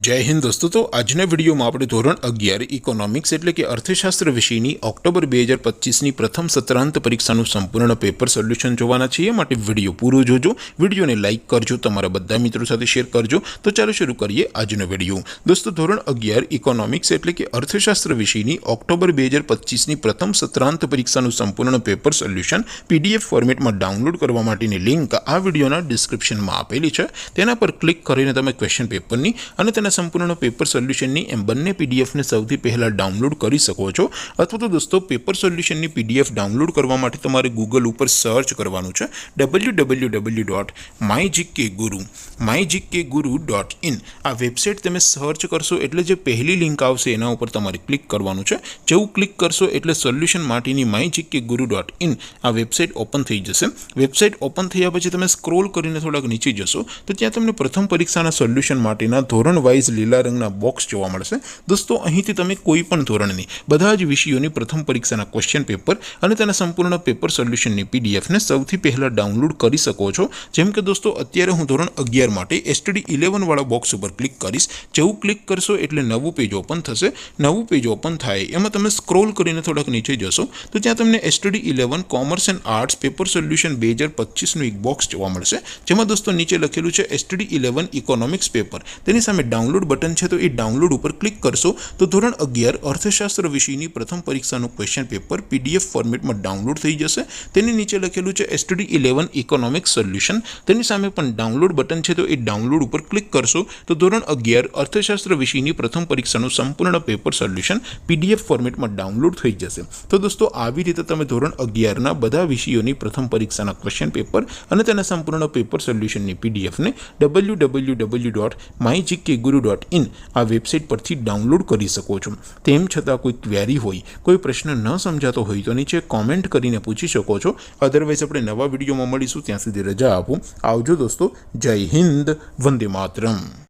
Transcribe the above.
जय हिंद दोस्तों। तो આજના વિડીયોમાં આપણે ધોરણ 11 ઇકોનોમિક્સ એટલે કે અર્થશાસ્ત્ર વિષયની ઓક્ટોબર 2025ની પ્રથમ સત્રાંત પરીક્ષાનું સંપૂર્ણ પેપર સોલ્યુશન જોવાના છીએ। માટે વિડીયો પૂરો જોજો, વિડીયોને લાઇક કરજો, તમારા બધા મિત્રો સાથે શેર કરજો। તો ચાલો શરૂ કરીએ આજનો વિડીયો। દોસ્તો ધોરણ 11 ઇકોનોમિક્સ એટલે કે અર્થશાસ્ત્ર વિષયની ઓક્ટોબર 2025ની પ્રથમ સત્રાંત પરીક્ષાનું સંપૂર્ણ પેપર સોલ્યુશન PDF ફોર્મેટમાં ડાઉનલોડ કરવા માટેની લિંક આ વિડીયોના ડિસ્ક્રિપ્શનમાં આપેલી છે। તેના પર ક્લિક કરીને તમે ક્વેશ્ચન પેપરની અને તેના संपूर्ण पेपर सोल्यूशन बने पीडीएफ ने सौथी पहला डाउनलॉड कर सको छो। अथवा तो दोस्तों पेपर सोल्यूशन पीडीएफ डाउनलॉड करवा माटे तमारे गूगल पर सर्च करवानुं छे www.mygkguru.in आ वेबसाइट तमे सर्च करशो एटले जे पहली लिंक आवशे एना उपर तमारे क्लिक करवानुं छे। जेवुं क्लिक करशो एटले सोल्यूशन माटेनी mygkguru.in आ वेबसाइट ओपन थई जशे। वेबसाइट ओपन थया पछी तमे स्क्रॉल करीने थोड़ाक नीचे जशो तो त्यां तमने प्रथम परीक्षाना सोल्यूशन माटेना धोरण वाइज લીલા રંગના બોક્સ જોવા મળશે। દોસ્તો અહીંથી તમે કોઈ પણ ધોરણની બધા જ વિષયોની પ્રથમ પરીક્ષાના ક્વેશ્ચન પેપર અને તેના સંપૂર્ણ પેપર સોલ્યુશનની પીડીએફ ને સૌથી પહેલા ડાઉનલોડ કરી શકો છો। જેમ કે દોસ્તો અત્યારે હું ધોરણ 11 માટે STD 11 વાળા બોક્સ ઉપર ક્લિક કરીશ। જેવું ક્લિક કરશો એટલે નવું પેજ ઓપન થશે। નવું પેજ ઓપન થાય એમાં તમે સ્ક્રોલ કરીને થોડાક નીચે જશો તો ત્યાં તમને STD 11 commerce and arts paper solution 2025 નું એક બોક્સ જોવા મળશે। જેમાં દોસ્તો નીચે લખેલું છે STD 11 ઇકોનોમિક્સ પેપર। તેની સામે डाउनलॉड बटन है तो ये डाउनलॉड पर क्लिक करशो तो धोरण 11 अर्थशास्त्र विषयनी प्रथम परीक्षाનું क्वेश्चन पेपर पीडीएफ फॉर्मेट में डाउनलॉड थई जशे। तेनी नीचे लखेलुं छे STD 11 इकोनॉमिक्स सोल्यूशन। तेनी सामे पण डाउनलॉड बटन है तो ये डाउनलॉड पर क्लिक करशो तो धोरण 11 अर्थशास्त्र विषयनी प्रथम परीक्षाનું संपूर्ण पेपर सोल्यूशन पीडीएफ फॉर्मेट में डाउनलॉड थई जशे। तो दोस्तों આવી રીતે તમે ધોરણ 11 ના બધા વિષયોની પ્રથમ પરીક્ષાના ક્વેશ્ચન પેપર અને તેના સંપૂર્ણ પેપર સોલ્યુશનની પીડીએફ ને www.mygkguru.in आ वेबसाइट पर डाउनलॉड कर सको छो। तेम छतां कोई क्वेरी होय, कोई प्रश्न न समझातो होय तो नीचे कॉमेंट करीने पूछी शको छो। अदरवाइज अपने नवा विडियो में मळीशुं, त्यां सुधी रजा आपो। आवजो दोस्तों। जय हिंद, वंदे मातरम।